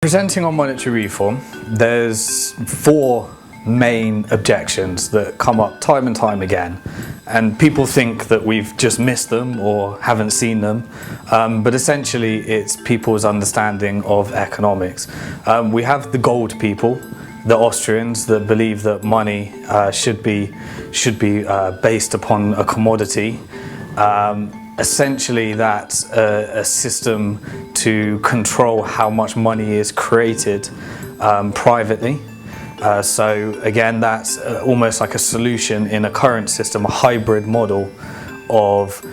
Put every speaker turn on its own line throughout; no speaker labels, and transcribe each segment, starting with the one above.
Presenting on monetary reform, there's four main objections that come up time and time again, and people think that we've just missed them or haven't seen them, but essentially it's people's understanding of economics. We have the gold people, the Austrians, that believe that money should be based upon a commodity. Essentially that's a system to control how much money is created privately. So again, that's almost like a solution in a current system, a hybrid model of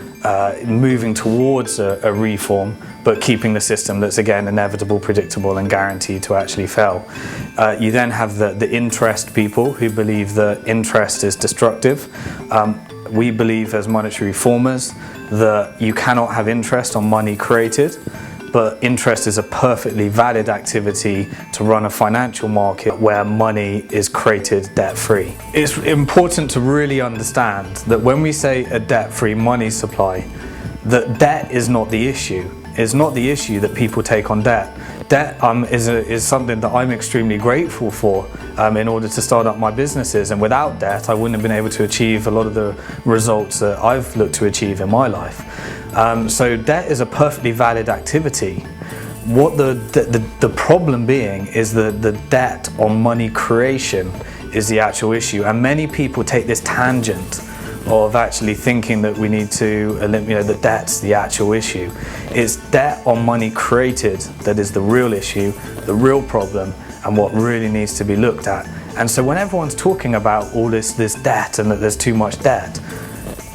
moving towards a reform, but keeping the system that's again inevitable, predictable and guaranteed to actually fail. You then have the interest people who believe that interest is destructive. We believe as monetary reformers that you cannot have interest on money created, but interest is a perfectly valid activity to run a financial market where money is created debt-free. It's important to really understand that when we say a debt-free money supply, that debt is not the issue. It's not the issue that people take on debt. Debt is something that I'm extremely grateful for in order to start up my businesses, and without debt I wouldn't have been able to achieve a lot of the results that I've looked to achieve in my life. So debt is a perfectly valid activity. What the problem being is that the debt on money creation is the actual issue, and many people take this tangent of actually thinking that we need to eliminate, the debt's the actual issue. It's debt on money created that is the real issue, the real problem, and what really needs to be looked at. And so when everyone's talking about all this debt and that there's too much debt,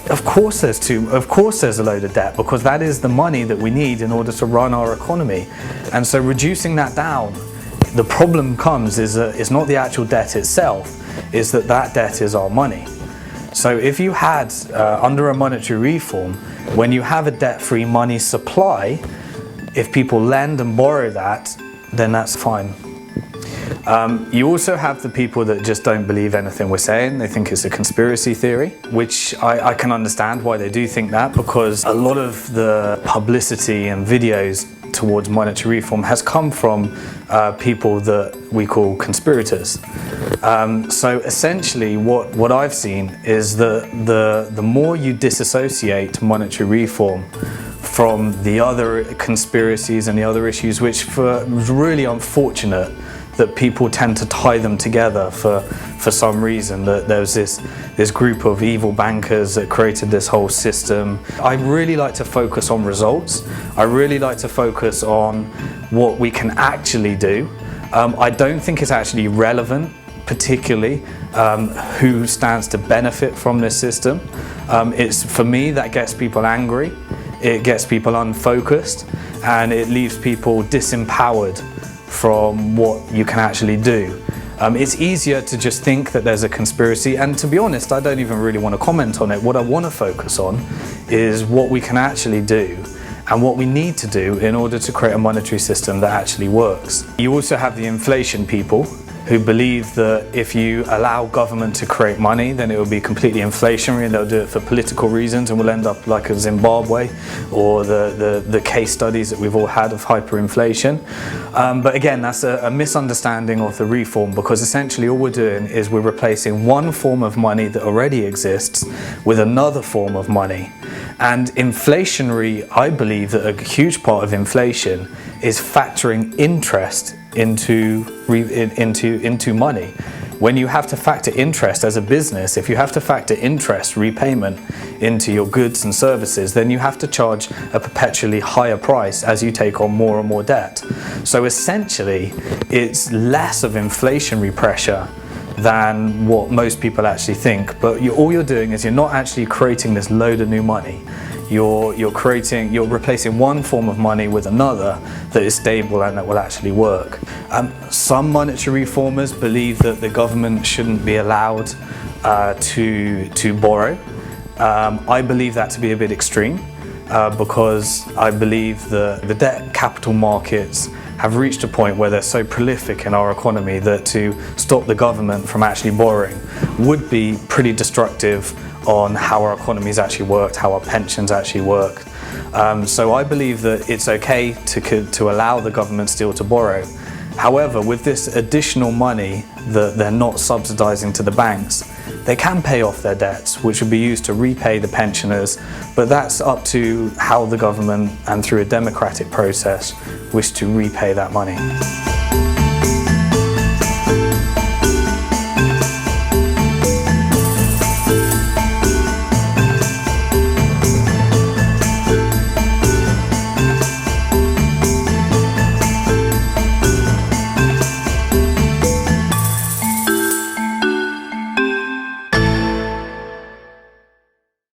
of course there's a load of debt, because that is the money that we need in order to run our economy. And so reducing that down, the problem comes is that it's not the actual debt itself, it's that debt is our money. So if you had, under a monetary reform, when you have a debt-free money supply, if people lend and borrow that, then that's fine. You also have the people that just don't believe anything we're saying. They think it's a conspiracy theory, which I can understand why they do think that, because a lot of the publicity and videos towards monetary reform has come from people that we call conspirators. So essentially what I've seen is the more you disassociate monetary reform from the other conspiracies and the other issues, which was really unfortunate that people tend to tie them together for some reason, that there was this group of evil bankers that created this whole system. I really like to focus on results. I really like to focus on what we can actually do. I don't think it's actually relevant, particularly who stands to benefit from this system. For me, that gets people angry, it gets people unfocused, and it leaves people disempowered from what you can actually do. It's easier to just think that there's a conspiracy, and to be honest, I don't even really want to comment on it. What I want to focus on is what we can actually do and what we need to do in order to create a monetary system that actually works. You also have the inflation people who believe that if you allow government to create money, then it will be completely inflationary, and they'll do it for political reasons, and we'll end up like a Zimbabwe or the case studies that we've all had of hyperinflation. But again, that's a misunderstanding of the reform, because essentially all we're doing is we're replacing one form of money that already exists with another form of money. And inflationary, I believe that a huge part of inflation is factoring interest into money. When you have to factor interest as a business, if you have to factor interest repayment into your goods and services, then you have to charge a perpetually higher price as you take on more and more debt. So essentially, it's less of inflationary pressure than what most people actually think. But all you're doing is you're not actually creating this load of new money. You're replacing one form of money with another that is stable and that will actually work. Some monetary reformers believe that the government shouldn't be allowed to borrow. I believe that to be a bit extreme, because I believe the debt capital markets have reached a point where they're so prolific in our economy that to stop the government from actually borrowing would be pretty destructive on how our economies actually worked, how our pensions actually work. So I believe that it's okay to allow the government still to borrow, However, with this additional money that they're not subsidising to the banks, they can pay off their debts, which would be used to repay the pensioners, but that's up to how the government, and through a democratic process, wish to repay that money.